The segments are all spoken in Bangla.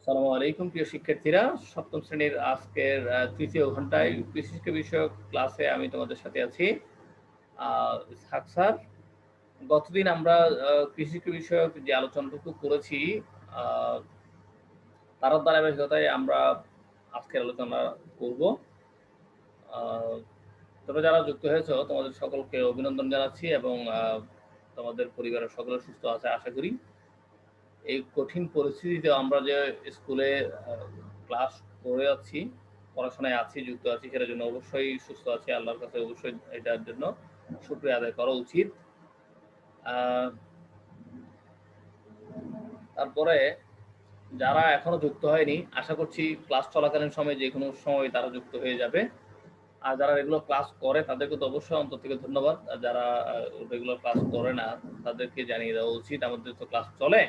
আসসালামু আলাইকুম প্রিয় শিক্ষার্থীরা। সপ্তম শ্রেণীর আজকের তৃতীয় ঘন্টায় কৃষি বিষয়ক ক্লাসে আমি তোমাদের সাথে আছি। ইসহাক স্যার, গতদিন আমরা কৃষি বিষয়ক যে আলোচনাটুকু করেছি তার ধারাবাহিকতায় আমরা আজকের আলোচনা করব। তোমরা যারা যুক্ত হয়েছ তোমাদের সকলকে অভিনন্দন জানাচ্ছি এবং তোমাদের পরিবারের সকলে সুস্থ আছে আশা করি। এই কঠিন পরিস্থিতিতে আমরা যে স্কুলে ক্লাস করে আছি, পড়াশোনায় আছি, যুক্ত আছি, সেটার জন্য অবশ্যই সুস্থ আছি। আল্লাহর কাছে অবশ্যই এটার জন্য শুকরিয়া আদায় করা উচিত। তারপরে যারা এখনো যুক্ত হয়নি, আশা করছি ক্লাস চলাকালীন সময় যে কোনো সময় তারা যুক্ত হয়ে যাবে। আর যারা রেগুলার ক্লাস করে তাদেরকে তো অবশ্যই অন্তর থেকে ধন্যবাদ। আর যারা রেগুলার ক্লাস করে না তাদেরকে জানিয়ে দেওয়া উচিত আমাদের তো ক্লাস চলে,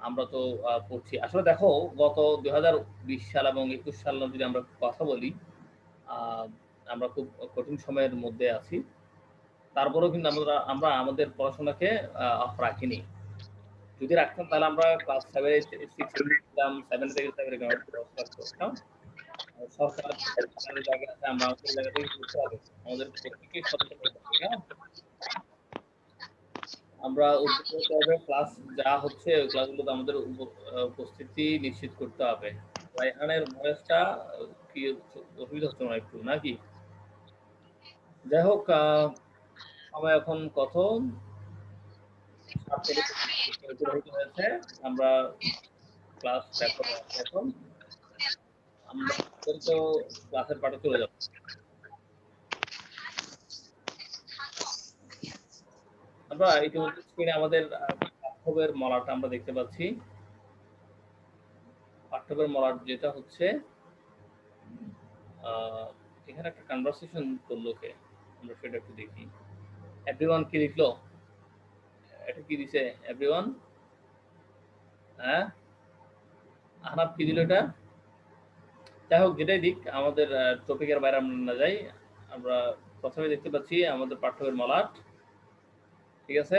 আমরা তো পড়ছি। আসলে দেখো, গত 2020 সাল এবং 21 সাল যদি আমরা কথা বলি, আমরা খুব কঠিন সময়ের মধ্যে আছি। তারপরেও কিন্তু আমরা আমাদের পড়াশোনাকে অফ রাখিনি। যদি রাখতাম তাহলে আমরা ক্লাস 7 7 থেকে করতাম। সরকারের জায়গা আছে, আমরা সেই জায়গা থেকে করতে হবে। আমাদের প্রত্যেকেই সচেতন হতে হবে। হ্যাঁ, আমরা ক্লাস যা হচ্ছে ওই ক্লাসগুলোতে আমাদের উপস্থিতি নিশ্চিত করতে হবে। রায়হানের ভয়েসটা কি অসুবিধা হচ্ছে না একটু নাকি? যাই হোক, সময় এখন কত হয়েছে, আমরা ক্লাস এখন আমরা তো ক্লাসের পাঠে চলে যাব। আমরা ইতিমধ্যে স্ক্রিনে আমাদের পাঠ্যবের মলাটা আমরা দেখতে পাচ্ছি। পাঠ্যবের মলাট যেটা হচ্ছে, এখানে একটা কনভারসেশন করলো কে, আমরা সেটা একটু দেখি। এভরিওয়ান কি লিখলো? এটা কি দিছে এভরিওয়ান? হ্যাঁ, আহনাফ কি দিল এটা? যাই হোক, যেটাই দিক, আমাদের টপিকের বাইরে আমরা না যাই। আমরা প্রথমে দেখতে পাচ্ছি আমাদের পাঠ্যবের মলাট, ঠিক আছে?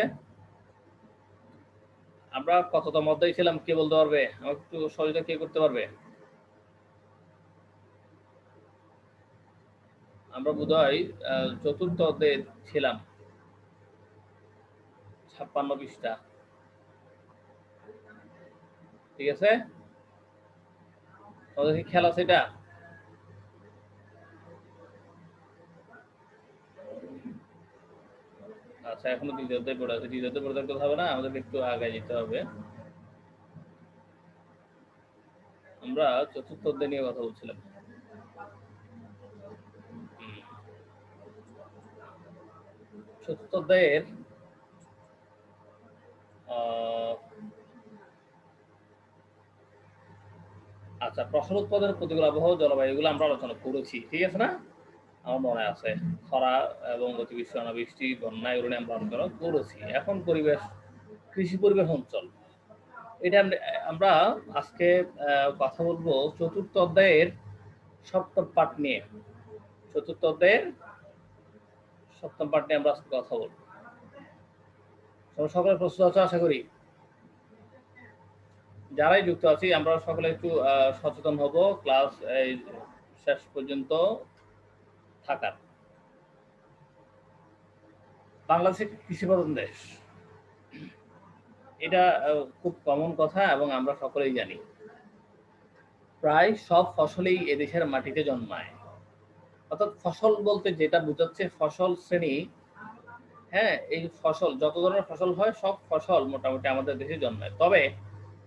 আমরা কততম অধ্যায় ছিলাম কে বলতে পারবে? আমাকে একটু সহযোগিতা কে করতে পারবে? আমরা বোধহয় চতুর্থ অধ্যায়ে ছিলাম, 56 পৃষ্ঠা, ঠিক আছে? তোমাদের কি খেয়াল আছে এটা? আচ্ছা, এখনো দ্বিতীয় অধ্যায় পড়ে আছে। দ্বিতীয় অধ্যায় পড়ে থাকতে হবে না, আমাদেরকে একটু আগে যেতে হবে। আমরা চতুর্থ অধ্যায় নিয়ে কথা বলছিলাম। চতুর্থ অধ্যায়ের আচ্ছা, ফসল উৎপাদনের প্রতিকূল আবহাওয়া, জলবায়ু, এগুলো আমরা আলোচনা করেছি, ঠিক আছে না? আমার মনে আছে, খরা এবং অতিবৃষ্টি, অনাবৃষ্টি, বন্যা, এগুলো নিয়ে আমরা আলোচনা করেছি। এখন পরিবেশ, কৃষি পরিবেশ অঞ্চল, এটা আমরা আজকে কথা বলবো চতুর্থ অধ্যায়ের সপ্তম পাঠ নিয়ে। চতুর্থ অধ্যায়ের সপ্তম পাঠ নিয়ে আমরা আজকে কথা বলবো। সকলে প্রস্তুত আছো আশা করি। যারাই যুক্ত আছি আমরা সকলে একটু সচেতন হব ক্লাস শেষ পর্যন্ত থাকার। বাংলাদেশ কৃষি প্রধান দেশ, এটা খুব কমন কথা এবং আমরা সকলেই জানি। প্রায় সব ফসলই এদেশের মাটিতে জন্মায়। অর্থাৎ ফসল বলতে যেটা বোঝাচ্ছে ফসল শ্রেণী, হ্যাঁ, এই ফসল যত ধরনের ফসল হয় সব ফসল মোটামুটি আমাদের দেশে জন্মায়। তবে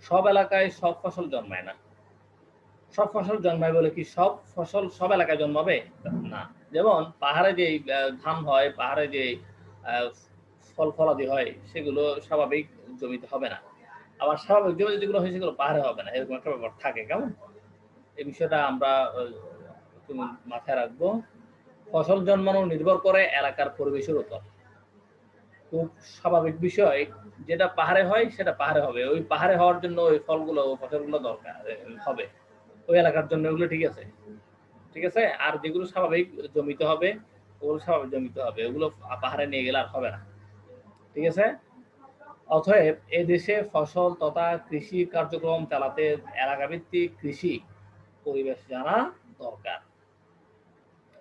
সব এলাকায় সব ফসল জন্মায় না। সব ফসল জন্মায় বলে কি সব ফসল সব এলাকায় জন্মাবে? না। যেমন পাহাড়ে যে ধান হয়, পাহাড়ে যে ফল ফলাদি হয়, সেগুলো স্বাভাবিক জমিতে হবে না। আবার স্বাভাবিক জমিতে যেগুলো হয় সেগুলো পাহাড়ে হবে না, এরকম একটা ব্যাপার থাকে। কেমন, এই বিষয়টা আমরা মাথায় রাখবো। ফসল জন্মানো নির্ভর করে এলাকার পরিবেশের উপর। খুব স্বাভাবিক বিষয়, যেটা পাহাড়ে হয় সেটা পাহাড়ে হবে। ওই পাহাড়ে হওয়ার জন্য ওই ফলগুলো ফসলগুলো দরকার হবে ওই এলাকার জন্য, ওগুলো ঠিক আছে, ঠিক আছে। আর যেগুলো স্বাভাবিক জমিতে হবে ওগুলো স্বাভাবিক জমিতে হবে, ওগুলো পাহাড়ে নিয়ে গেলে আর হবে না, ঠিক আছে। অতএব এদেশে ফসল তথা কৃষি কার্যক্রম চালাতে এলাকাভিত্তিক কৃষি পরিবেশ জানা দরকার।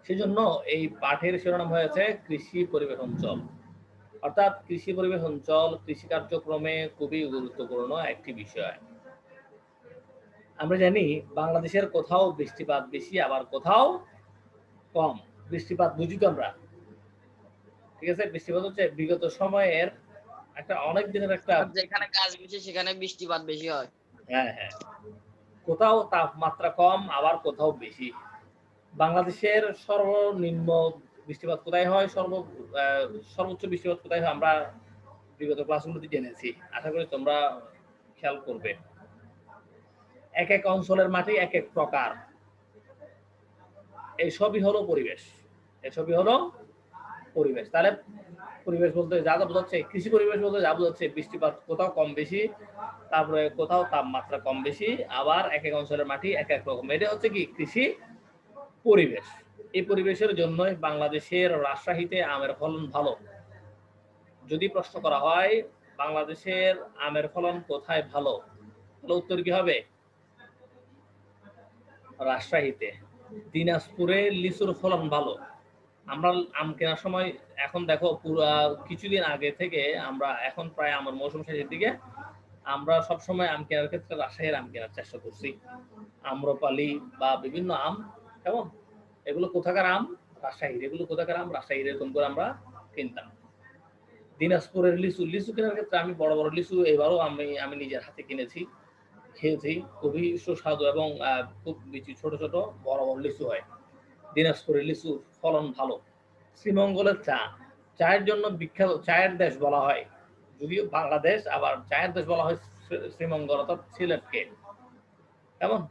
সেজন্য এই পাঠের শিরোনাম হয়েছে কৃষি পরিবেশ অঞ্চল। অর্থাৎ কৃষি পরিবেশ অঞ্চল কৃষি কার্যক্রমে খুবই গুরুত্বপূর্ণ একটি বিষয়। আমরা জানি বাংলাদেশের কোথাও বৃষ্টিপাত বেশি, আবার কোথাও কম। বৃষ্টিপাত বুঝি তো আমরা, ঠিক আছে? বৃষ্টিপাত হচ্ছে বিগত সময়ের একটা অনেক দিনের একটা, যেখানে গাছ বেশি সেখানে বৃষ্টিপাত বেশি হয়। হ্যাঁ হ্যাঁ, কোথাও তাপমাত্রা কম, আবার কোথাও বেশি। বাংলাদেশের সর্বনিম্ন বৃষ্টিপাত কোথায় হয়, সর্বোচ্চ বৃষ্টিপাত কোথায় হয় আমরা বিগত ক্লাসগুলোতে জেনেছি। আশা করি তোমরা খেয়াল করবে। এক এক অঞ্চলের মাটি এক এক প্রকার। এইসবই হলো পরিবেশ, এসবই হলো পরিবেশ। তাহলে পরিবেশ বলতে যা বোঝাচ্ছে, কৃষি পরিবেশ বলতে যা বোঝাচ্ছে বৃষ্টিপাত কোথাও কম বেশি, তারপরে কোথাও তাপমাত্রা কম বেশি, আবার এক এক অঞ্চলের মাটি এক এক রকম। এটা হচ্ছে কি কৃষি পরিবেশ। এই পরিবেশের জন্যই বাংলাদেশের রাজশাহীতে আমের ফলন ভালো। যদি প্রশ্ন করা হয় বাংলাদেশের আমের ফলন কোথায় ভালো, তাহলে উত্তর কি হবে? রাজশাহীতে। দিনাজপুরে লিচুর ফলন ভালো। আমরা আম কেনার সময় এখন দেখো পুরো কিছুদিন আগে থেকে আমরা এখন প্রায় আমার মৌসুম শেষের দিকে আমরা সবসময় আম কেনার ক্ষেত্রে রাজশাহীর আম কেনার চেষ্টা করছি। আম্রপালি বা বিভিন্ন আম, কেমন এগুলো কোথাকার আম? রাজশাহীর। এগুলো কোথাকার আম? রাজশাহীর। এরকম করে আমরা কিনতাম। দিনাজপুরের লিচু, লিচু কেনার ক্ষেত্রে আমি বড় বড় লিচু এবারও আমি নিজের হাতে কিনেছি, খেয়েছি, খুবই সুস্বাদু এবং খুব বেশি ছোট ছোট বড় বড় লিচু হয়। দিনাজপুরের লিচুর ফলন ভালো। শ্রীমঙ্গলের চা, চায়ের জন্য বিখ্যাত, চায়ের দেশ বলা হয় যদিও বাংলাদেশ, আবার চায়ের দেশ বলা হয় শ্রীমঙ্গল অর্থাৎ সিলেটকে। কেমন?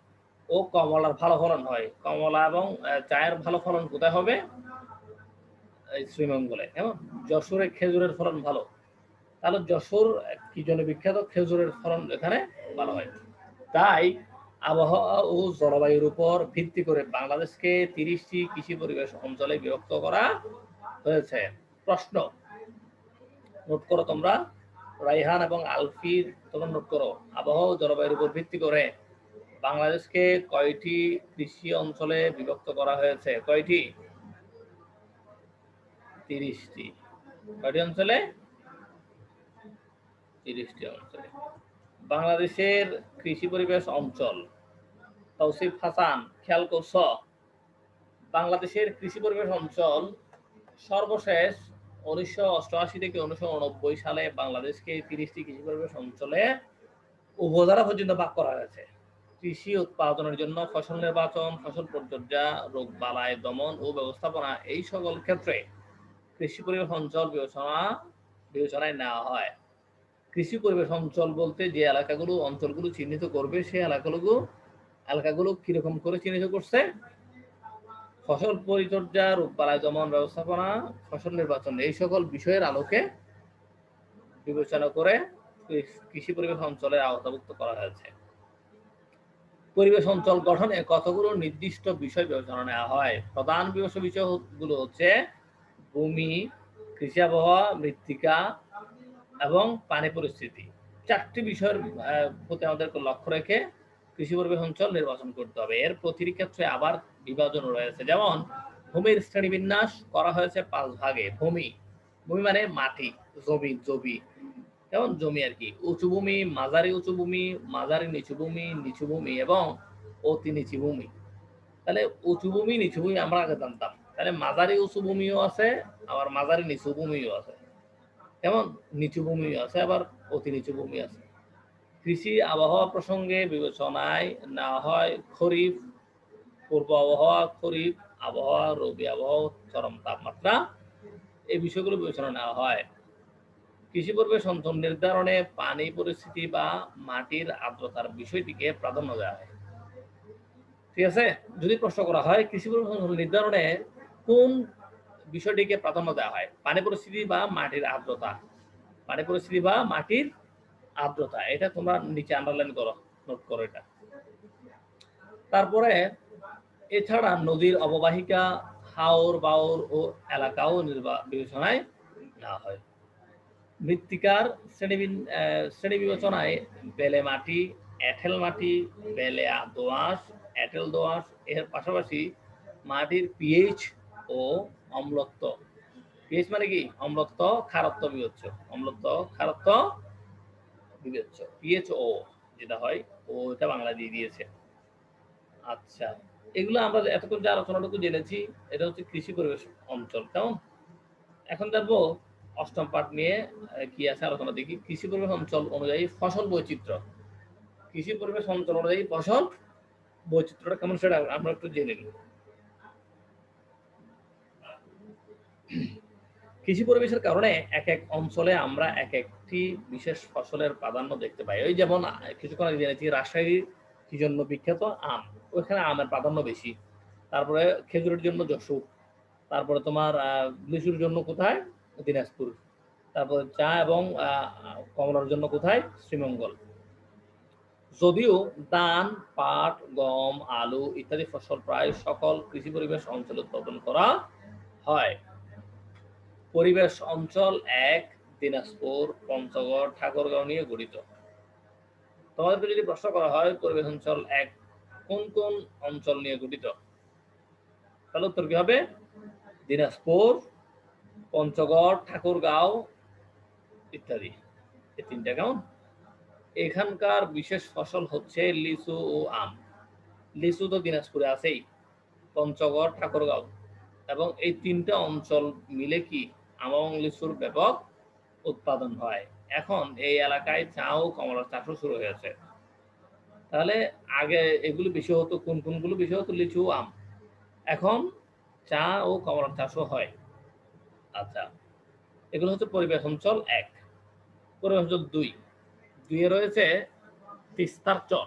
ও কমলার ভালো ফলন হয়। কমলা এবং চায়ের ভালো ফলন কোথায় হবে? শ্রীমঙ্গলে। কেমন? যশোরে খেজুরের ফলন ভালো। তাহলে যশোর কি জন্য বিখ্যাত? খেজুরের ফলন এখানে ভালো হয়। তাই আবহাওয়া ও জলবায়ুর উপর ভিত্তি করে বাংলাদেশকে 30টি কৃষি পরিবেশ অঞ্চলে বিভক্ত করা হয়েছে। প্রশ্ন নোট করো তোমরা, রাইহান এবং আলফির, তোমরা নোট করো। আবহাওয়া ও জলবায়ুর উপর ভিত্তি করে বাংলাদেশকে কয়টি কৃষি অঞ্চলে বিভক্ত করা হয়েছে? কয়টি? 30টি। কয়টি অঞ্চলে? 30টি অঞ্চলে। বাংলাদেশের কৃষি পরিবেশ অঞ্চল, তৌসিফ হাসান খেয়াল করছ? বাংলাদেশের কৃষি পরিবেশ অঞ্চল সর্বশেষ 1988 থেকে 1989 সালে বাংলাদেশকে 30টি কৃষি পরিবেশ অঞ্চলে উপজেলা পর্যন্ত ভাগ করা হয়েছে। কৃষি উৎপাদনের জন্য ফসল নির্বাচন, ফসল পরিচর্যা, রোগবালাই দমন ও ব্যবস্থাপনা এই সকল ক্ষেত্রে কৃষি পরিবেশ অঞ্চল বিবেচনায় নেওয়া হয়। কৃষি পরিবেশ অঞ্চল বলতে যে অঞ্চলগুলো চিহ্নিত করবে, সেই এলাকাগুলো কিরকম করে চিহ্নিত করছে? ফসল পরিচর্যা, রোগবালাই দমন, ব্যবস্থাপনা, ফসল নির্বাচন এই সকল বিষয়ের আলোকে বিবেচনা করে কৃষি পরিবেশ অঞ্চলের আওতাভুক্ত করা হয়েছে। পরিবেশ অঞ্চল গঠনে কতগুলো নির্দিষ্ট বিষয় বিবেচনা নেওয়া হয়? প্রধান বিষয়গুলো হচ্ছে ভূমি, কৃষি আবহাওয়া, মৃত্তিকা এবং পানি পরিস্থিতি। 4টি বিষয়ের প্রতি আমাদেরকে লক্ষ্য রেখে কৃষি পরিবেশ অঞ্চল নির্বাচন করতে হবে। এর প্রতিটি ক্ষেত্রে আবার বিভাজন রয়েছে। যেমন ভূমির শ্রেণীবিন্যাস করা হয়েছে 5 ভাগে। ভূমি মানে মাটি, জমি যেমন জমি আর কি। উঁচু ভূমি, মাঝারি উঁচু ভূমি, মাঝারি নিচু ভূমি এবং অতি নিচু ভূমি। তাহলে উঁচু ভূমি নিচু ভূমি আমরা আগে জানতাম, তাহলে মাঝারি উঁচু ভূমিও আছে, আবার মাঝারি নিচু ভূমিও আছে। যেমন নিচু ভূমি আছে, আবার অতি নিচু ভূমি আছে। কৃষি আবহাওয়া প্রসঙ্গে বিবেচনায় নেওয়া হয় খরিফ, পূর্ব আবহাওয়া, খরিফ আবহাওয়া, রবি আবহাওয়া, চরম তাপমাত্রা, এই বিষয়গুলো বিবেচনা নেওয়া হয়। কৃষি পরিবেশ অঞ্চল নির্ধারণে পানি পরিস্থিতি বা মাটির আর্দ্রতার বিষয়টিকে প্রাধান্য দেওয়া হয়। ঠিক আছে? যদি প্রশ্ন করা হয় কৃষি পরিবেশ অঞ্চল নির্ধারণে কোন বিষয়টিকে প্রাধান্য দেওয়া হয়? পানি পরিস্থিতি বা মাটির আর্দ্রতা। পানি পরিস্থিতি বা মাটির আর্দ্রতা, এটা তোমরা নিচে আন্ডারলাইন করো, নোট করো এটা। তারপরে এছাড়া নদীর অববাহিকা, হাওর বাওর ও এলাকাও বিবেচনায় নেওয়া হয়। মৃত্তিকার শ্রেণী বিবেচনায় বেলে মাটি, এঁটেল মাটি, বেলে দোআঁশ, এঁটেল দোআঁশ এর পাশাপাশি মাটির পিএইচ ও অম্লত্ব। পিএইচ মানে কি? অম্লত্ব, খারত্ব বিবেচ্য। অম্লত্ব, খারত্ব বিবেচ্য। পিএইচ ও যেটা হয়, ও এটা বাংলা দিয়ে দিয়েছে। আচ্ছা, এগুলো আমরা এতক্ষণ যে আলোচনাটুকু জেনেছি, এটা হচ্ছে কৃষি পরিবেশ অঞ্চল। কেমন? এখন জানবো অষ্টম পাঠ নিয়ে কি আছে আলোচনা দেখি। কৃষি পরিবেশ অঞ্চল অনুযায়ী ফসল বৈচিত্র্য। কৃষি পরিবেশ অঞ্চল অনুযায়ী ফসল বৈচিত্র্যটা কেমন সেটা আমরা একটু জেনে নিই। কৃষি পরিবেশের কারণে এক এক অঞ্চলে আমরা এক একটি বিশেষ ফসলের প্রাধান্য দেখতে পাই। ওই যেমন কিছুক্ষণ আগে জেনেছি রাজশাহীর কি জন্য বিখ্যাত? আম। ওইখানে আমের প্রাধান্য বেশি। তারপরে খেজুরের জন্য যশোর। তারপরে তোমার লিচুর জন্য কোথায়? দিনাজপুর। তারপরে চা এবং কমলার জন্য কোথায়? শ্রীমঙ্গল। যদিও ধান, পাট, গম, আলু ইত্যাদি ফসল প্রায় সকল কৃষি পরিবেশ অঞ্চলে উৎপাদন করা হয়। পরিবেশ অঞ্চল ১ দিনাজপুর, পঞ্চগড়, ঠাকুরগাঁও নিয়ে গঠিত। তোমাদেরকে যদি প্রশ্ন করা হয় পরিবেশ অঞ্চল ১ কোন কোন অঞ্চল নিয়ে গঠিত? তাহলে উত্তর কি হবে? দিনাজপুর, পঞ্চগড়, ঠাকুরগাঁও ইত্যাদি। এই তিনটা। কেমন? এখানকার বিশেষ ফসল হচ্ছে লিচু ও আম। লিচু তো দিনাজপুরে আছেই, পঞ্চগড়, ঠাকুরগাঁও এবং এই তিনটা অঞ্চল মিলে কি আম এবং লিচুর ব্যাপক উৎপাদন হয়। এখন এই এলাকায় চা ও কমলার চাষও শুরু হয়েছে। তাহলে আগে এগুলো বেশি হতো, কোন কোনগুলো বেশি হতো? লিচু ও আম। এখন চা ও কমলার চাষও হয়। আচ্ছা, এগুলো হচ্ছে পরিবেশ অঞ্চল ১। পরিবেশ অঞ্চল ২ এ রয়েছে তিস্তার চর।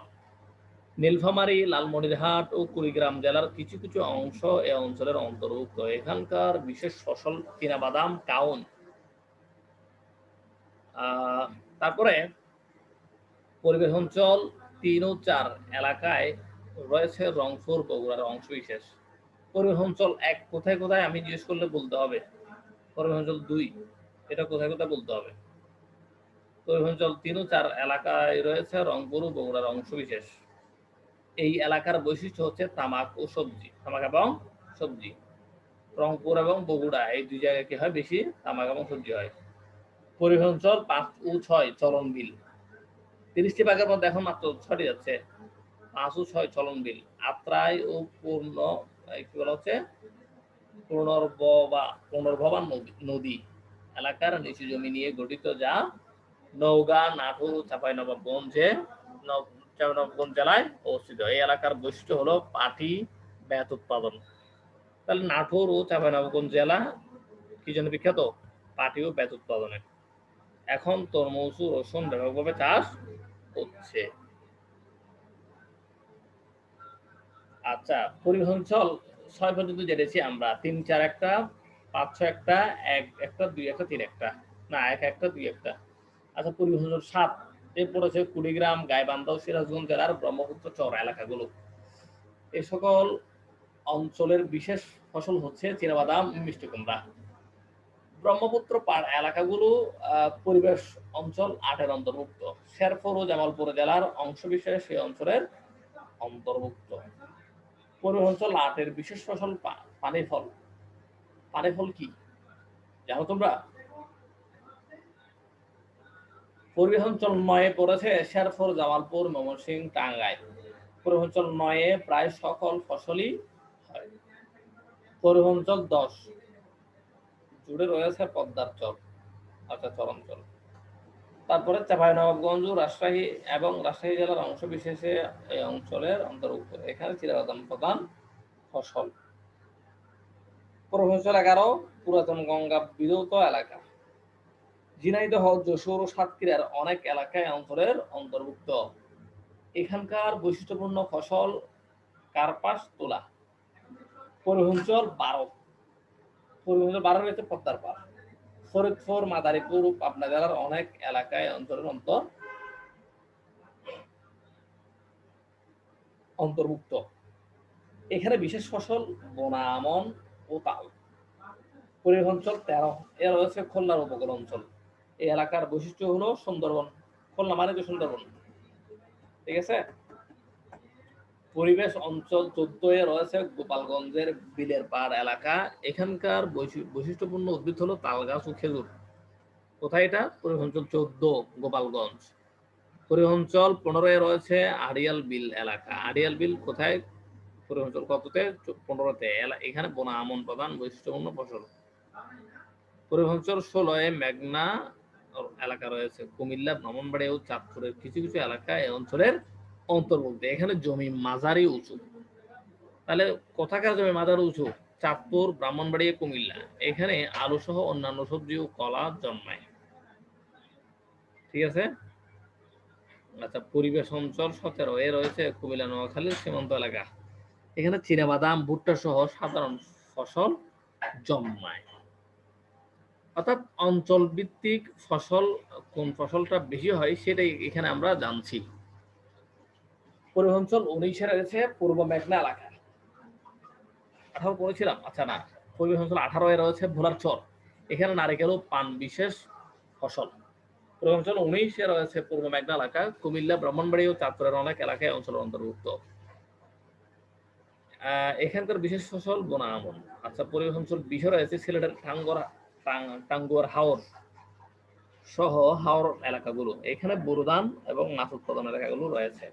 নীলফামারী, লালমনিরহাট ও কুড়িগ্রাম জেলার কিছু কিছু অংশ এ অঞ্চলের অন্তর্ভুক্ত। এখানকার বিশেষ ফসল চীনাবাদাম, কাউন। তারপরে পরিবেশ অঞ্চল ৩ ও ৪ এলাকায় রয়েছে রংপুর, বগুড়ার অংশবিশেষ। পরিবেশ অঞ্চল ১ কোথায় কোথায় আমি জিজ্ঞেস করলে বলতে হবে। পরিবেশ অঞ্চল ২ এটা কোথায় কোথায় বলতে হবে। পরিবেশ অঞ্চল ৩ ও ৪ এলাকায় রয়েছে রংপুর ও বগুড়ার অংশবিশেষ। এই এলাকার বৈশিষ্ট্য হচ্ছে তামাক ও সবজি, তামাক এবং সবজি। রংপুর এবং বগুড়া এই দুই জায়গায় কি হয়? বেশি তামাক এবং সবজি হয়। পরিবেশ অঞ্চল ৫ ও ৬ চলন বিল। ৩০টি ভাগের মধ্যে এখন মাত্র ৬টি যাচ্ছে। ৫ ও ৬ চলন বিল। আত্রাই ও পূর্ণ কি বলা হচ্ছে? পুনর্ভবা নদী এলাকার নিচু জমি নিয়ে গঠিত, যা নওগাঁ, নাটোর, চাঁপাইনবাবগঞ্জ জেলায় অবস্থিত। এই এলাকার বৈশিষ্ট্য হলো পাটি বেত উৎপাদন। তাহলে নাটোর ও চাঁপাইনবাবগঞ্জ জেলা কি জন্য বিখ্যাত? পাটি ও বেত উৎপাদনে। এখন তরমুজ ও রসুন ব্যাপকভাবে চাষ হচ্ছে। আচ্ছা, পরিবেশ অঞ্চল ৬ পর্যন্ত জেনেছি আমরা। ৩, ৪ একটা, ৫, ৬ একটা, ১ একটা, ২ একটা, ৩ একটা। না, ১ একটা, ২ একটা। আচ্ছা, পরিবেশ অঞ্চল ৭ এ পড়েছে কুড়িগ্রাম, গাইবান্ধা ও সিরাজগঞ্জ জেলার ব্রহ্মপুত্র চর এলাকাগুলো। এই সকল অঞ্চলের বিশেষ ফসল হচ্ছে চীনাবাদাম, মিষ্টি কুমড়া। ব্রহ্মপুত্র পাড় এলাকাগুলো পরিবেশ অঞ্চল ৮ এর অন্তর্ভুক্ত। শেরপুর ও জামালপুর জেলার অংশবিশেষ এই অঞ্চলের অন্তর্ভুক্ত। পরিবেশ অঞ্চল ৮ এর বিশেষ ফসল পানি ফল। পানি ফল কি জানো তোমরা? পরিবেশ অঞ্চল ৯ এ পড়েছে শেরপুর, জামালপুর, ময়মনসিংহ, টাঙ্গাইল। পরিবেশ অঞ্চল ৯ এ প্রায় সকল ফসলই হয়। পরিবেশ অঞ্চল ১০ জুড়ে রয়েছে পদ্মার চর, অর্থাৎ চরাঞ্চল। তারপরে চাঁপাইনবাবগঞ্জ ও রাজশাহী এবং রাজশাহী জেলার অংশবিশেষে এই অঞ্চলের অন্তর্ভুক্ত। এখানে চীনাবাদাম প্রধান ফসল। পরিবেশ অঞ্চল ১১ পুরাতন গঙ্গা বিধৌত এলাকা। ঝিনাইদহ, যশোর ও সাতক্ষীরার অনেক এলাকায় অঞ্চলের অন্তর্ভুক্ত। এখানকার বৈশিষ্ট্যপূর্ণ ফসল কার্পাস, তুলা। পরিবেশ অঞ্চল ১২ রয়েছে পদ্মার পাড়। ফরিদপুর, মাদারীপুর ও পাবনা জেলার অনেক এলাকায় অঞ্চলের অন্তর্ভুক্ত। এখানে বিশেষ ফসল বোনা আমন ও তাল। পরিবেশ অঞ্চল ১৩ এ রয়েছে খুলনার উপকূল অঞ্চল। এই এলাকার বৈশিষ্ট্য হলো সুন্দরবন। খুলনা মানে তো সুন্দরবন, ঠিক আছে। পরিবেশ অঞ্চল 14 এ রয়েছে গোপালগঞ্জের বিলের পাড় এলাকা। এখানকার বৈশিষ্ট্যপূর্ণ উদ্ভিদ হলো তাল গাছ ও খেজুর। কোথায় এটা? পরিবেশ অঞ্চল 14 গোপালগঞ্জ। পরিবেশ অঞ্চল 15 এ রয়েছে আড়িয়াল বিল এলাকা। আড়িয়াল বিল কোথায়? পরিবেশ অঞ্চল কততে? 15 তে। এখানে বোনা আমন প্রধান বৈশিষ্ট্যপূর্ণ ফসল। পরিবেশ অঞ্চল 16 এ মেঘনা এলাকা রয়েছে। কুমিল্লা, ব্রাহ্মণবাড়িয়া ও চাঁদপুরের কিছু কিছু এলাকা এই অঞ্চলের অন্তর্ভুক্ত। এখানে জমি মাঝারি উঁচু। তাহলে কোথাকার জমি মাঝারি উঁচু? চাঁদপুর, ব্রাহ্মণবাড়িয়া, কুমিল্লা। এখানে আলু সহ অন্যান্য সবজি ও কলা জন্মায়, ঠিক আছে। আচ্ছা, পরিবেশ অঞ্চল 17 এ রয়েছে কুমিল্লা নোয়াখালীর সীমান্ত এলাকা। এখানে চীনাবাদাম, ভুট্টা সহ সাধারণ ফসল জন্মায়। অর্থাৎ অঞ্চল ভিত্তিক ফসল, কোন ফসলটা বেশি হয় সেটাই এখানে আমরা জানছি। পরিবেশ অঞ্চল 19 এ রয়েছে পূর্ব মেঘনা এলাকা। 18 পড়েছিলাম, আচ্ছা না। পরিবেশ অঞ্চল 18 এ রয়েছে ভোলার চর। এখানে নারিকেল ও পান বিশেষ ফসল। পরিবেশ অঞ্চল 19 এ রয়েছে পূর্ব মেঘনা এলাকা। কুমিল্লা, ব্রাহ্মণবাড়িয়া ও চাঁদপুরের অনেক এলাকায় অঞ্চলের অন্তর্ভুক্ত। এখানকার বিশেষ ফসল বোনা আমন। আচ্ছা, পরিবেশ অঞ্চল 20 এ রয়েছে সিলেটের টাঙ্গুয়ার হাওর সহ হাওর এলাকাগুলো। এখানে বোরো ধান এবং মাছ উৎপাদন এলাকাগুলো রয়েছে।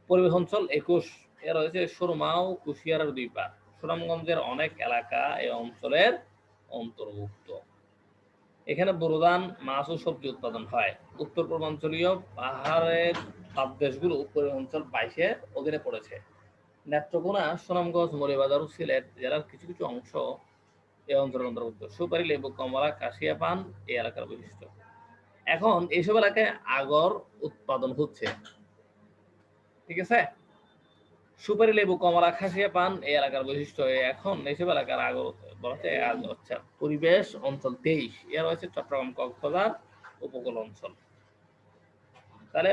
পরিবেশ অঞ্চল 21 এ রয়েছে সুরমা ও কুশিয়ারার দুই পাড়। সুনামগঞ্জের অনেক এলাকা এই অঞ্চলের অন্তর্ভুক্ত। এখানে বোরো ধান, মাছ ও সবজি উৎপাদন হয়। উত্তর পূর্বাঞ্চলীয় পাহাড়ের পাদদেশগুলো পরিবেশ অঞ্চল 22 এর অধীনে পড়েছে। নেত্রকোনা, সুনামগঞ্জ, মৌলভীবাজার ও সিলেট জেলার কিছু কিছু অংশ এই অঞ্চলের অন্তর্ভুক্ত। সুপারি, লেবু, কমলা, কাশিয়া পান এই এলাকার বৈশিষ্ট্য। এখন এইসব এলাকায় আগর উৎপাদন হচ্ছে, ঠিক আছে। সুপারি, লেবু, কমলা, খাসিয়া পান এই এলাকার বৈশিষ্ট্য। এখন এইসব এলাকার আগর বলা হচ্ছে আগর। আচ্ছা, পরিবেশ অঞ্চল 23 এর রয়েছে চট্টগ্রাম, কক্সবাজার উপকূল অঞ্চল। তাহলে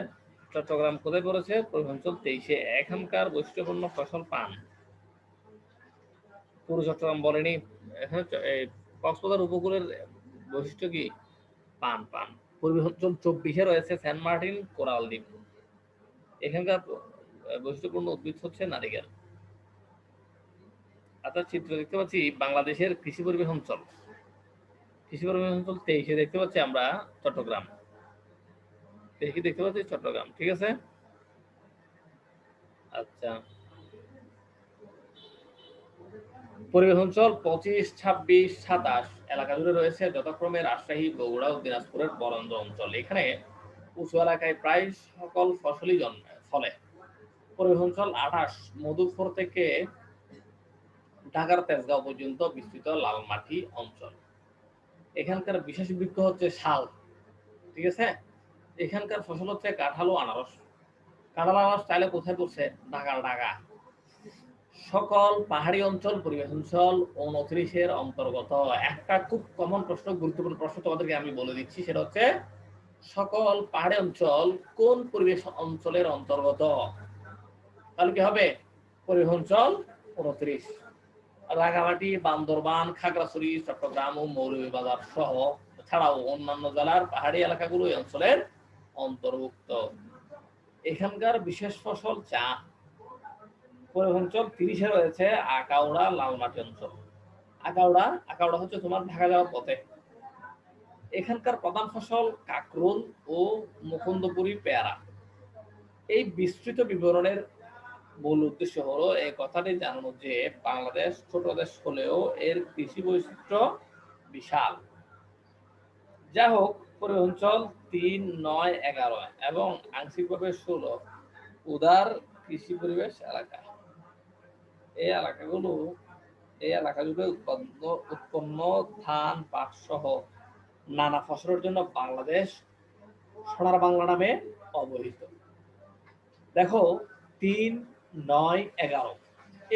চট্টগ্রাম কোথায় পড়েছে? পরিবেশ অঞ্চল 23 এ। এখানকার বৈশিষ্ট্যপূর্ণ ফসল পান। পুরো চট্টগ্রাম বলেনি। এখানে এই কক্সবাজার উপকূলের বৈশিষ্ট্য কি? পান। পান। পরিবেশ অঞ্চল 24 এ রয়েছে সেন্ট মার্টিন কোরাল দ্বীপ। এখানকার বৈশিষ্ট্যপূর্ণ উদ্ভিদ হচ্ছে নারিকেল। আচ্ছা, চিত্র দেখতে পাচ্ছি বাংলাদেশের কৃষি পরিবেশ অঞ্চল। কৃষি পরিবেশ অঞ্চল 23 এ দেখতে পাচ্ছি আমরা চট্টগ্রাম। দেখতে পাচ্ছি চট্টগ্রাম, ঠিক আছে। আচ্ছা, পরিবেশ অঞ্চল 25, 26, 27 এলাকা জুড়ে রয়েছে যথাক্রমে রাজশাহী, বগুড়া ও দিনাজপুরের বরেন্দ্র অঞ্চল। এখানে উঁচু এলাকায় প্রায় সকল ফসলই জন্মায় ফলে। পরিবেশ অঞ্চল 28 মধুপুর থেকে ঢাকার তেজগাঁও পর্যন্ত বিস্তৃত লাল মাটি অঞ্চল। এখানকার বিশেষ বৃক্ষ হচ্ছে শাল, ঠিক আছে। এখানকার ফসল হচ্ছে কাঁঠাল ও আনারস। কাঁঠাল আনারস চাইলে কোথায় পড়ছে? ঢাকা। সকল পাহাড়ি অঞ্চল পরিবেশ অঞ্চল 29 এর অন্তর্গত। একটা খুব কমন প্রশ্ন, গুরুত্বপূর্ণ প্রশ্ন তোমাদেরকে আমি বলে দিচ্ছি, সেটা হচ্ছে সকল পাহাড়ি অঞ্চল কোন পরিবেশ অঞ্চলের অন্তর্গত? তাহলে কি হবে? পরিবেশ অঞ্চল 29। রাঙামাটি, বান্দরবান, খাগড়াছড়ি, চট্টগ্রাম ও মৌলভীবাজার সহ ছাড়াও অন্যান্য জেলার পাহাড়ি এলাকাগুলো এই অঞ্চলের অন্তর্ভুক্ত। এখানকার বিশেষ ফসল চা। পরিবেশ অঞ্চল 30 এ রয়েছে আখাউড়া লালমাটি অঞ্চল। আখাউড়া হচ্ছে তোমার ঢাকা যাওয়ার পথে। এখানকার প্রধান ফসল কাকরুল ও মুকুন্দপুরি পেয়ারা। এই বিস্তৃত বিবরণের মূল উদ্দেশ্য হলো এই কথাটি জানানো যে বাংলাদেশ ছোট দেশ হলেও এর কৃষি বৈচিত্র্য বিশাল। যা হোক, পরিবেশ অঞ্চল 3, 9, 11 এবং আংশিকভাবে 16 উদার কৃষি পরিবেশ এলাকা। এই এলাকা জুড়ে উৎপন্ন ধান, পাট সহ নানা ফসলের জন্য বাংলাদেশ সোনার বাংলা নামে অবহিত। দেখো, 3, 9, 11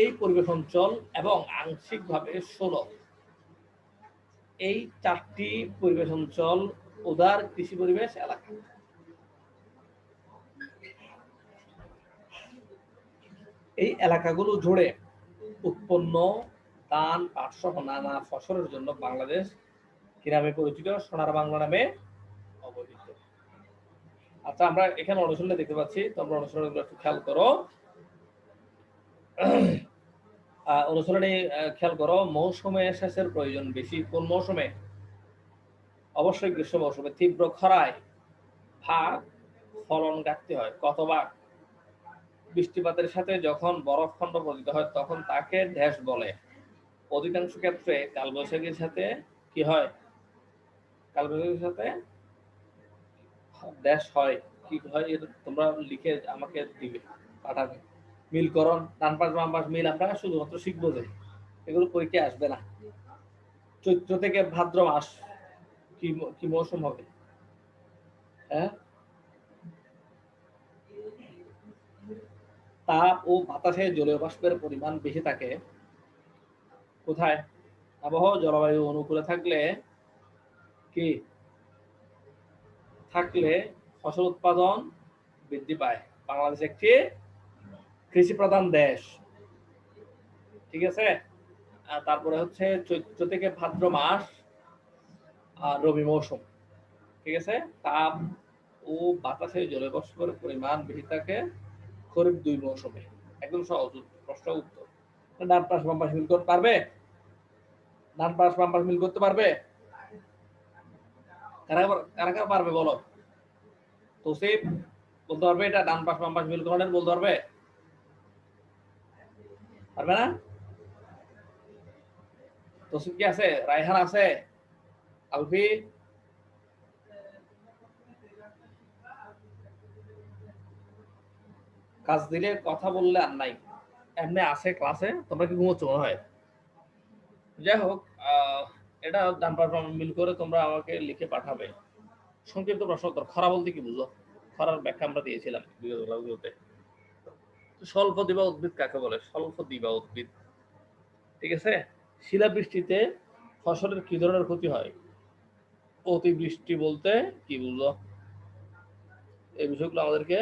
এই পরিবেশ অঞ্চল এবং আংশিকভাবে 16 এই 4টি পরিবেশ অঞ্চল উদার কৃষি পরিবেশ এলাকা। এই এলাকাগুলো জুড়ে উৎপন্ন ধান, পাট সহ নানা ফসলের জন্য বাংলাদেশ কি নামে পরিচিত? সোনার বাংলা নামে অবহিত। আচ্ছা, আমরা এখানে অনুশীলনে দেখতে পাচ্ছি, তোমরা অনুশীলনগুলো একটু খেয়াল করো। অনুশীলনে খেয়াল করো, মৌসুমে সেচের প্রয়োজন বেশি কোন মৌসুমে? অবশ্যই গ্রীষ্ম মৌসুমে। তীব্র খরায় ভাগ ফলন ঘাটতি হয় কত ভাগ? বৃষ্টিপাতের সাথে যখন বরফখণ্ড পতিত হয় তখন তাকে ড্যাশ বলে? অধিকাংশ ক্ষেত্রে কালবৈশাখীর সাথে কি হয়? কালবৈশাখীর সাথে ড্যাশ হয়, কি হয় এটা তোমরা লিখে আমাকে দিবে, পাঠাবে। মিলকরণ, ডান পাশ বাম পাশ মিল আমরা শুধুমাত্র শিখবো, যে এগুলো পরীক্ষায় আসবে না। চৈত্র থেকে ভাদ্র মাস কি কি মৌসুম হবে? হ্যাঁ, তাপ ও বাতাসে জলীয় বাষ্পের পরিমাণ বেশি থাকে কোথায়? আবহাওয়া জলবায়ু অনুকূলে কি থাকলে ফসল উৎপাদন বৃদ্ধি পায়। বাংলাদেশ একটি কৃষি প্রধান দেশ, ঠিক আছে। তারপরে হচ্ছে চৈত্র থেকে ভাদ্র মাস রবি মৌসুম, ঠিক আছে। তাপ ও বাতাসে জলীয় বাষ্পের পরিমাণ বেশি থাকে খরিফ 2 মৌসুমে। একদম সহজ প্রশ্ন উত্তর। ডান পাশ বাম পাশ মিল করতে পারবে? ডান পাশ বাম পাশ মিল করতে পারবে? কারা কারা কারা পারবে বলো? তোসিফ বলতে পারবে এটা ডান পাশ বাম পাশ মিল করার বলতে পারবে? পারবে না? তোসিফ কি আছে? রায়হান আছে? আলফি? কাজ দিলে কথা বললে আর নাই, এমনি আছে ক্লাসে, তোমরা কি ঘুমোচ্ছ মনে হয়? যাই হোক, এটা ডান পাশ বাম মিল করে তোমরা আমাকে লিখে পাঠাবে। সংক্ষিপ্ত প্রশ্ন উত্তর। খরা বলতে কি বুঝো? খরার ব্যাখ্যা আমরা দিয়েছিলাম বিগত ক্লাসগুলোতে। স্বল্প দিবা উদ্ভিদ কাকে বলে? স্বল্প দিবা উদ্ভিদ, ঠিক আছে। শিলাবৃষ্টিতে ফসলের কি ধরনের ক্ষতি হয়? অতিবৃষ্টি বলতে কি বুঝো? এই বিষয়গুলো আমাদেরকে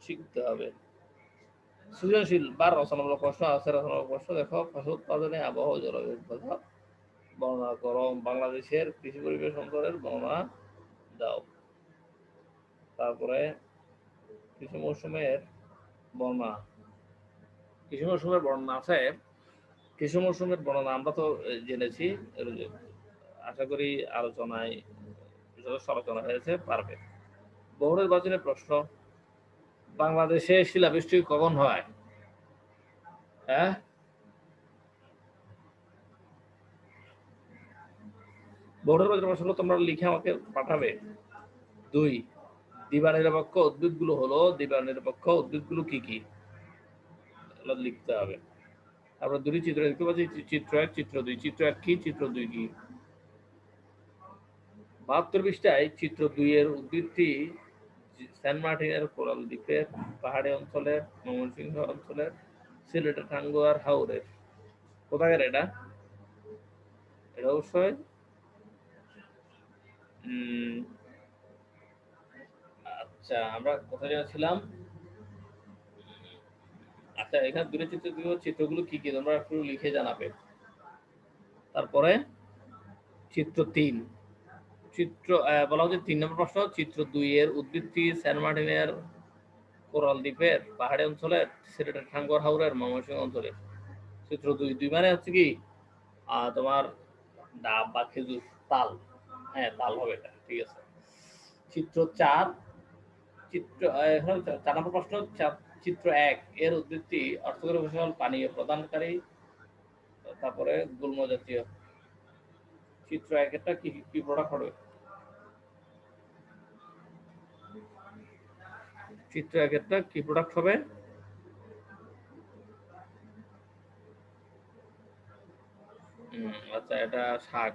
শিখতে হবে। সৃজনশীল বা রচনামূলক প্রশ্ন আছে। রচনামূলক প্রশ্ন দেখো, ফসল উৎপাদনে আবহাওয়া ও জলবায়ুর প্রভাব বর্ণনা করো। বাংলাদেশের কৃষি পরিবেশ অঞ্চলের বর্ণনা দাও। তারপরে কৃষি মৌসুমের বর্ণনা, কৃষি মৌসুমের বর্ণনা আছে। কৃষি মৌসুমের বর্ণনা আমরা তো জেনেছি, আশা করি আলোচনায় আলোচনা হয়েছে, পারবে। বহু নির্বাচনের প্রশ্ন, বাংলাদেশে শিলাবৃষ্টি কখন হয়? হ্যাঁ, বহু নির্বাচনের প্রশ্ন তোমরা লিখে আমাকে পাঠাবে। 2, দিবা নিরপেক্ষ উদ্ভিদগুলো হলো, দিবা নিরপেক্ষ উদ্ভিদগুলো কি কি লিখতে হবে। আমরা দুটি চিত্র দেখতে পাচ্ছি, চিত্র 1 চিত্র 2। চিত্র 1 কি, চিত্র 2 কি? 72 পৃষ্ঠায় চিত্র 2 এর উদ্ভিদটি সেন্ট মার্টিনের কোরাল দ্বীপের পাহাড়ি অঞ্চলের, ময়মনসিংহ অঞ্চলের, সিলেটের টাঙ্গুয়ার হাওরের। কোথাকার এটা? এটা অবশ্যই আচ্ছা, আমরা কোথায় যাচ্ছিলাম? আচ্ছা, এখানে দুটো চিত্র দিব, চিত্রগুলো কি কি তোমরা একটু লিখে জানাবে। তারপরে চিত্র 3, চিত্র বলা হচ্ছে 3 নম্বর প্রশ্ন, চিত্র 2 এর উদ্ভিদটি সেন্ট মার্টিনের কোরাল দ্বীপের পাহাড়ি অঞ্চলের, সিলেটের টাঙ্গুয়ার হাওরের, ময়মনসিংহ অঞ্চলের। চিত্র 2, 2 মানে হচ্ছে কি তোমার ডাব বা খেজুর, তাল। হ্যাঁ, তাল হবে এটা, ঠিক আছে। চিত্র 4, চিত্র 4 নম্বর প্রশ্ন, চিত্র 1 এর উদ্ভিদটি অর্থকরী ফসল পানীয় প্রদানকারী, তারপরে গুল্ম জাতীয়। চিত্র 1 এটা কি কি প্রোডাক্ট হবে? চিত্র 1 এটা কি প্রোডাক্ট হবে? আচ্ছা, এটা শাক।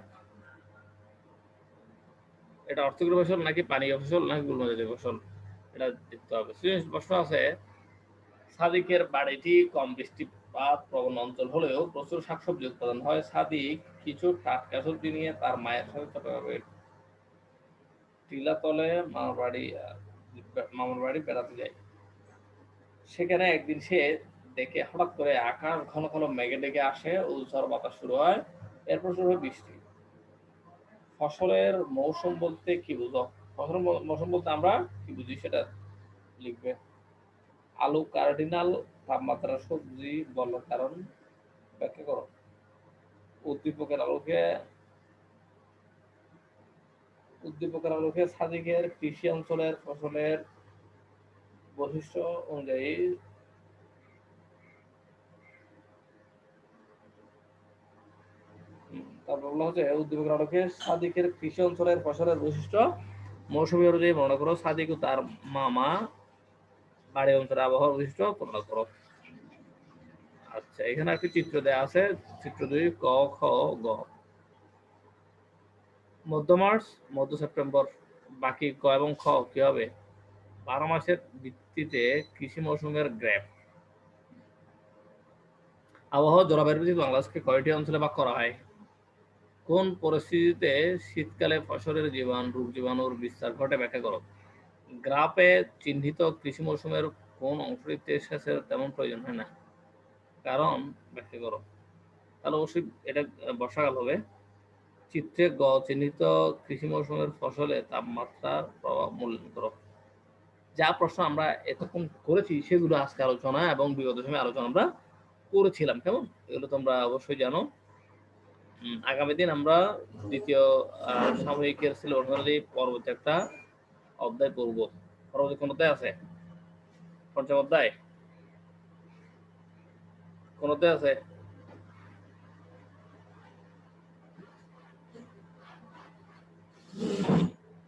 এটা অর্থকরী ফসল নাকি পানীয় ফসল নাকি গুল্ম জাতীয় ফসল, এটা দেখতে হবে। সৃজনশীল প্রশ্ন আছে, সাদিকের বাড়িটি কম বৃষ্টিপাত প্রবণ অঞ্চল হলেও প্রচুর শাকসবজি উৎপাদন হয়। সাদিক কিছু টাটকা সবজি নিয়ে তার মায়ের সাথে চট্টগ্রামের টিলাতলে মামার বাড়ি বেড়াতে যায়। সেখানে একদিন সে দেখে হঠাৎ করে আকাশ ঘন ঘন মেঘে ডেকে আসে ও ঝড় বাতাস শুরু হয়, এরপর শুরু হয় বৃষ্টি। ফসলের মৌসুম বলতে কি বুঝো? ফসলের মৌসুম বলতে আমরা কি বুঝি সেটা লিখবে। আলু কার্ডিনাল তাপমাত্রা সবজি বলো কারণ ব্যাখ্যা করো। উদ্দীপকের আলোকে সাদিকের কৃষি অঞ্চলের ফসলের বৈশিষ্ট্য অনুযায়ী তারপর বলা হচ্ছে উদ্দীপকের আলোকে সাদিকের কৃষি অঞ্চলের ফসলের বৈশিষ্ট্য মৌসুমী অনুযায়ী বর্ণনা করো। সাদিক ও তার মামা বাড়ি অঞ্চলের আবহাওয়ার বৈশিষ্ট্য বর্ণনা করো। আচ্ছা, এখানে একটি চিত্র দেওয়া আছে, চিত্র 2 ক খ গ। মধ্য মার্চ, মধ্য সেপ্টেম্বর, বাকি ক এবং খ কি হবে? 12 মাসের ভিত্তিতে কৃষি মৌসুমের গ্রাফ। আবহাওয়া জলবায়ুর ভিত্তিতে বাংলাদেশকে কয়টি অঞ্চলে ভাগ করা হয়? কোন পরিস্থিতিতে শীতকালে ফসলের রোগ জীবাণুর বিস্তার ঘটে ব্যাখ্যা করো। গ্রাফে চিহ্নিত কৃষি মৌসুমের কোন অংশটিতে সেচের তেমন প্রয়োজন হয় না, কারণ ব্যাখ্যা করো। তাহলে অবশ্যই এটা বর্ষাকাল হবে। চিত্রে গ চিহ্নিত কৃষি মৌসুমের ফসলে তাপমাত্রার প্রভাব মূল্যায়ন করো। যা প্রশ্ন আমরা এতক্ষণ করেছি সেগুলো আজকে আলোচনা এবং বিগত সময়ে আলোচনা আমরা করেছিলাম, কেমন? এগুলো তোমরা অবশ্যই জানো। আগামী দিন আমরা দ্বিতীয় সাময়িকের সিলেবাস অনুযায়ী পরবর্তী একটা অধ্যায় পড়ব। পরবর্তী কোন অধ্যায় আছে? পঞ্চম অধ্যায় কোন অধ্যায় আছে?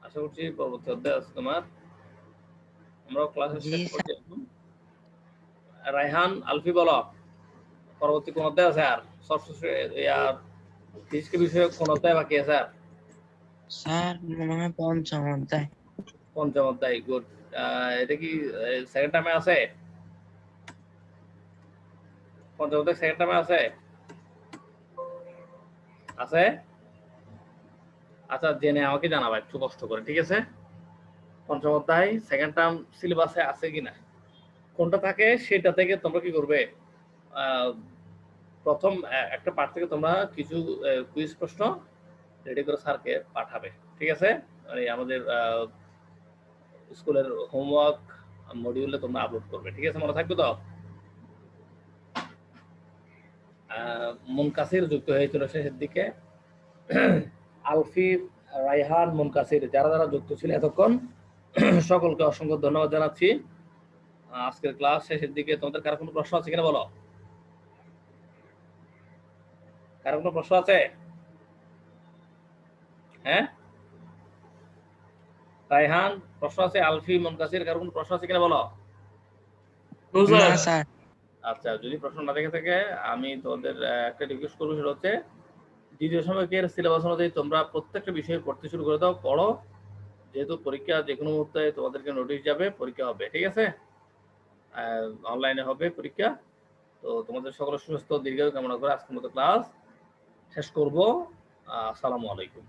আশা করছি পরবর্তী অধ্যায় আছে তোমার। আমরা ক্লাসে শেষ করছি। রায়হান, আলফি বলো পরবর্তী কোন অধ্যায় আছে? আর ফিজিক্স বিষয়ে কোন অধ্যায় বাকি আছে? আর স্যার মনে হয় পঞ্চম অধ্যায়। পঞ্চম অধ্যায়, গুড। এটা কি সেকেন্ড টাইমে আছে? পঞ্চম অধ্যায় সেকেন্ড টাইমে আছে? আছে? আচ্ছা, জেনে আমাকে জানাবা একটু কষ্ট করে, ঠিক আছে? পঞ্চম অধ্যায় সেকেন্ড টার্ম সিলেবাসে আছে কিনা, কোনটা থাকে সেটা থেকে তোমরা কি করবে, প্রথম একটা পার্ট থেকে তোমরা কিছু কুইজ প্রশ্ন রেডি করে স্যারকে পাঠাবে, ঠিক আছে? মানে আমাদের স্কুলের হোমওয়ার্ক মডিউলে তোমরা আপলোড করবে, ঠিক আছে? মনে থাকবে তো? মুনকাসির যুক্ত হয়েছিল শেষের দিকে। আলফি, রায়হান, মুনকাসির যারা যারা যুক্ত ছিল এতক্ষণ সকলকে অসংখ্য ধন্যবাদ জানাচ্ছি। আজকের ক্লাস শেষের দিকে তোমাদের কারো কোনো প্রশ্ন আছে কিনা বলো। কারো কোনো প্রশ্ন আছে? হ্যাঁ, রায়হান প্রশ্ন আছে, আলফি, মুনকাসির কারো কোনো প্রশ্ন আছে কিনা বলো। না স্যার। আচ্ছা, যদি প্রশ্ন না থেকে থাকে আমি তোমাদের একটা রিকোয়েস্ট করবো, সেটা হচ্ছে দ্বিতীয় সাময়িকের সিলেবাস অনুযায়ী তোমরা প্রত্যেকটা বিষয় পড়তে শুরু করে দাও, পড়ো, যেহেতু পরীক্ষা যে কোনো মুহূর্তে তোমাদেরকে নোটিশ যাবে, পরীক্ষা হবে, ঠিক আছে? অনলাইনে হবে পরীক্ষা। তো তোমাদের সকলের সুস্বাস্থ্য দীর্ঘায়ু কামনা করে আজকের মতো ক্লাস শেষ করবো। আসসালামু আলাইকুম।